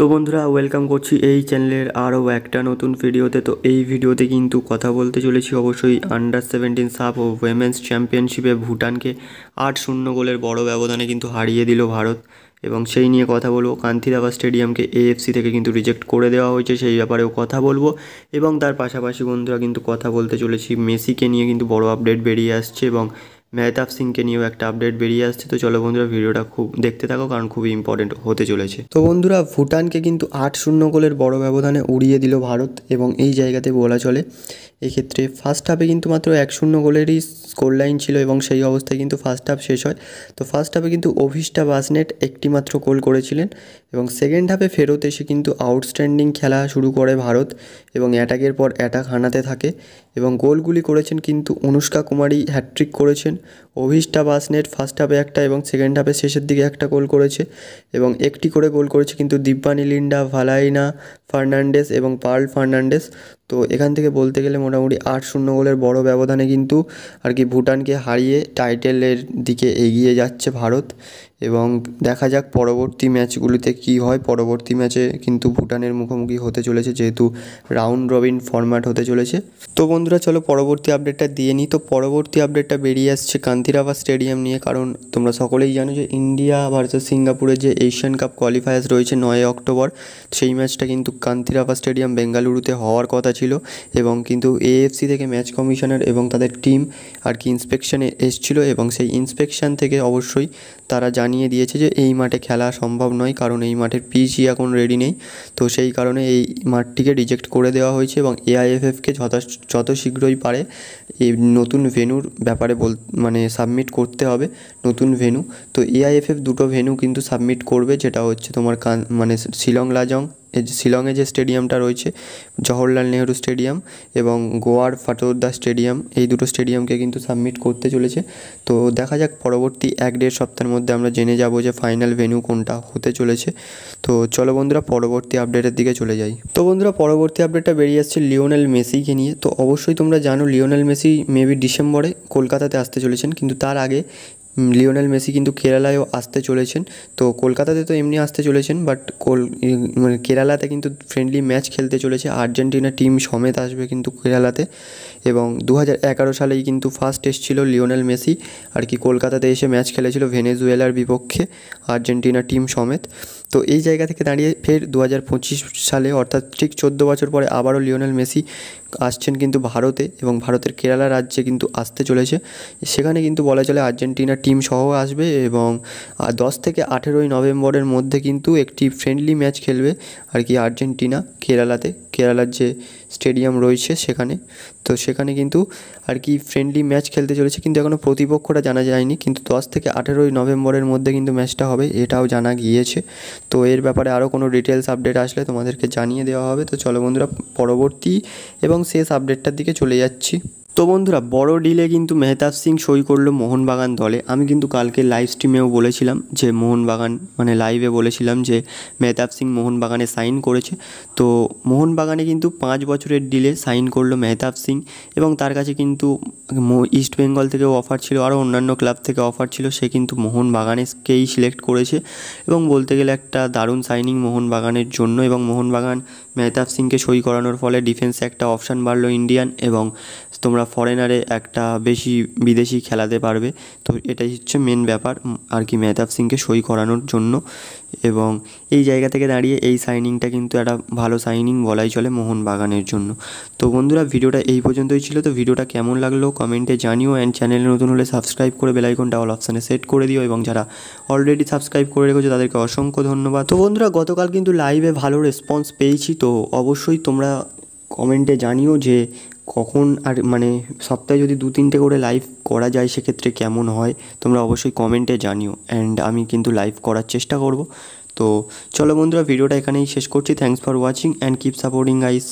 তো বন্ধুরা ওয়েলকাম করছি এই চ্যানেলের আরও একটা নতুন ভিডিওতে। তো এই ভিডিওতে কিন্তু কথা বলতে চলেছি অবশ্যই আন্ডার 17 সাফ ও উইমেন্স চ্যাম্পিয়নশিপে ভুটানকে 8-0 গোলের বড় ব্যবধানে কিন্তু হারিয়ে দিল ভারত, এবং সেই নিয়ে কথা বলবো। কান্তিরাবা স্টেডিয়ামকে এএফসি থেকে কিন্তু রিজেক্ট করে দেওয়া হয়েছে, সেই ব্যাপারেও কথা বলবো। এবং তার পাশাপাশি বন্ধুরা কিন্তু কথা বলতে চলেছি মেসিকে নিয়ে কিন্তু বড় আপডেট বেরিয়ে আসছে, এবং মেহতাব সিংকে নিয়েও একটা আপডেট বেরিয়ে আসছে। তো চলো বন্ধুরা ভিডিওটা খুব দেখতে থাকো, কারণ খুবই ইম্পর্টেন্ট হতে চলেছে। তো বন্ধুরা ভুটানকে কিন্তু 8-0 গোলের বড় ব্যবধানে উড়িয়ে দিল ভারত, এবং এই জায়গাতে বলা চলে এক্ষেত্রে ফার্স্ট হাফে কিন্তু মাত্র 1-0 গোলেরই স্কোর লাইন ছিল, এবং সেই অবস্থায় কিন্তু ফার্স্ট হাফ শেষ হয়। তো ফার্স্ট হাফে কিন্তু অভিষ্টা বাসনেট একটি মাত্র গোল করেছিলেন, এবং সেকেন্ড হাফে ফেরত এসে কিন্তু আউটস্ট্যান্ডিং খেলা শুরু করে ভারত, এবং অ্যাটাকের পর অ্যাটাক হানাতে থাকে, এবং গোলগুলি করেছেন কিন্তু অনুষ্কা কুমারী হ্যাট্রিক করেছেন। অভিষ্টা বাসনেট ফার্স্ট হাফে একটা এবং সেকেন্ড হাফে শেষের দিকে একটা গোল করেছে, এবং একটি করে গোল করেছে কিন্তু দিব্যানী লিন্ডা, ভালাইনা ফার্নান্ডেস এবং পার্ল ফার্নান্ডেস। তো এখান থেকে বলতে গেলে মোটামুটি 8-0 গোলের বড় ব্যবধানে কিন্তু আর কি ভুটানকে হারিয়ে টাইটেলের দিকে এগিয়ে যাচ্ছে ভারত। এবং দেখা যাক পরবর্তী ম্যাচগুলিতে কী হয়। পরবর্তী ম্যাচে কিন্তু ভুটানের মুখোমুখি হতে চলেছে, যেহেতু রাউন্ড রবিন ফরম্যাট হতে চলেছে। তো বন্ধুরা চলো পরবর্তী আপডেটটা দিয়ে নিই। তো পরবর্তী আপডেটটা বেরিয়ে আসছে কান্তিরাবা স্টেডিয়াম নিয়ে, কারণ তোমরা সকলেই জানো যে ইন্ডিয়া ভার্সেস সিঙ্গাপুরের যে এশিয়ান কাপ কোয়ালিফায়ার্স রয়েছে 9 অক্টোবর, সেই ম্যাচটা কিন্তু কান্তিরাবা স্টেডিয়াম বেঙ্গালুরুতে হওয়ার কথা ছিল, এবং কিন্তু এএফসি থেকে ম্যাচ কমিশনার এবং তাদের টিম আর কি ইন্সপেকশনে এসেছিল, এবং সেই ইন্সপেকশন থেকে অবশ্যই তারা জানিয়ে দিয়েছে যে এই মাঠে খেলা সম্ভব নয়, কারণ এই মাঠের পিচই এখন রেডি নেই। তো সেই কারণে এই মাঠটিকে রিজেক্ট করে দেওয়া হয়েছে, এবং এআইএফএফকে যত শীঘ্রই পারে এই নতুন ভেন্যুর ব্যাপারে মানে সাবমিট করতে হবে নতুন ভেন্যু। তো এআইএফএফ দুটো ভেন্যু কিন্তু সাবমিট করবে, যেটা হচ্ছে তোমার মানে শিলং লাজং, শিলংয়ে যে স্টেডিয়ামটা রয়েছে জওহরলাল নেহরু স্টেডিয়াম, এবং গোয়ার ফাতোরদা স্টেডিয়াম, এই দুটো স্টেডিয়ামকে কিন্তু সাবমিট করতে চলেছে। তো দেখা যাক পরবর্তী 1-1.5 সপ্তাহের মধ্যে আমরা জেনে যাব যে ফাইনাল ভেন্যু কোনটা হতে চলেছে। তো চলো বন্ধুরা পরবর্তী আপডেটের দিকে চলে যাই। তো বন্ধুরা পরবর্তী আপডেটটা বেরিয়ে আসছে লিওনেল মেসিকে নিয়ে। তো অবশ্যই তোমরা জানো লিওনেল মেসি মেবি ডিসেম্বরে কলকাতাতে আসতে চলেছেন, কিন্তু তার আগে লিওনেল মেসি কিন্তু কেরালায়ও আসতে চলেছেন। তো কলকাতাতে তো এমনি আসতে চলেছেন, বাট মানে কেরালাতে কিন্তু ফ্রেন্ডলি ম্যাচ খেলতে চলেছে। আর্জেন্টিনা টিম সমেত আসবে কিন্তু কেরালাতে, এবং 2011 সালেই কিন্তু ফার্স্ট এসেছিল লিওনেল মেসি আর কি কলকাতাতে এসে ম্যাচ খেলেছিল ভেনেজুয়েলার বিপক্ষে আর্জেন্টিনা টিম সমেত। তো এই জায়গা থেকে দাঁড়িয়ে ফের 2025 সালে, অর্থাৎ ঠিক 14 বছর পরে আবারও লিওনেল মেসি আসছেন কিন্তু ভারতে, এবং ভারতের কেরালা রাজ্যে কিন্তু আসতে চলেছে। সেখানে কিন্তু বলা চলে আর্জেন্টিনা টিম সহ আসবে, এবং 10 থেকে 18 নভেম্বরের মধ্যে কিন্তু একটি ফ্রেন্ডলি ম্যাচ খেলবে আর কি আর্জেন্টিনা কেরালাতে, কেরালার যে স্টেডিয়াম রয়েছে সেখানে। তো সেখানে কিন্তু আর কি ফ্রেন্ডলি ম্যাচ খেলতে চলেছে, কিন্তু এখনও প্রতিপক্ষটা জানা যায়নি, কিন্তু 10 থেকে 18 নভেম্বরের মধ্যে কিন্তু ম্যাচটা হবে, এটাও জানা গিয়েছে। তো এর ব্যাপারে আরও কোনো ডিটেলস আপডেট আসলে তোমাদেরকে জানিয়ে দেওয়া হবে। তো চলো বন্ধুরা পরবর্তী এবং শেষ আপডেটটার দিকে চলে যাচ্ছি। তো বন্ধুরা বড় ডিলে কিন্তু মেহতাব সিং সই করলো মোহনবাগান দলে। আমি কিন্তু কালকে লাইভ স্ট্রিমেও বলেছিলাম যে মোহনবাগান মানে লাইভে বলেছিলাম যে মেহতাব সিং মোহনবাগানে সাইন করেছে। তো মোহনবাগানে কিন্তু 5 বছরের ডিলে সাইন করলো মেহতাব সিং, এবং তার কাছে কিন্তু ইস্ট বেঙ্গল থেকেও অফার ছিল, আরও অন্যান্য ক্লাব থেকে অফার ছিল। সে কিন্তু মোহনবাগানেকেই সিলেক্ট করেছে, এবং বলতে গেলে একটা দারুণ সাইনিং মোহনবাগানের জন্য। এবং মোহনবাগান মেহতাব সিংকে সই করানোর ফলে ডিফেন্সে একটা অপশান বাড়লো ইন্ডিয়ান, এবং তোমরা ফরেনারে একটা বেশি বিদেশি খেলাতে পারবে। তো এটাই হচ্ছে মেন ব্যাপার আর কি মেহতাব সিংকে সই করানোর জন্য, এবং এই জায়গা থেকে দাঁড়িয়ে এই সাইনিংটা কিন্তু একটা ভালো সাইনিং বলাই চলে মোহনবাগানের জন্য। তো বন্ধুরা ভিডিওটা এই পর্যন্তই ছিল। তো ভিডিওটা কেমন লাগলো কমেন্টে জানিও, অ্যান্ড চ্যানেলে নতুন হলে সাবস্ক্রাইব করে বেল আইকনটা অল অপশানে সেট করে দিও, এবং যারা অলরেডি সাবস্ক্রাইব করে রেখেছো তাদেরকে অসংখ্য ধন্যবাদ। তো বন্ধুরা গতকাল কিন্তু লাইভে ভালো রেসপন্স পেয়েছি, তো অবশ্যই তোমরা কমেন্টে জানিও যে কখন আর মানে সপ্তাহে যদি 2-3টে করে লাইভ করা যায় সেক্ষেত্রে কেমন হয়, তোমরা অবশ্যই কমেন্টে জানিও, অ্যান্ড আমি কিন্তু লাইভ করার চেষ্টা করব। তো চলো বন্ধুরা ভিডিওটা এখানেই শেষ করছি। Thanks for watching and keep supporting guys.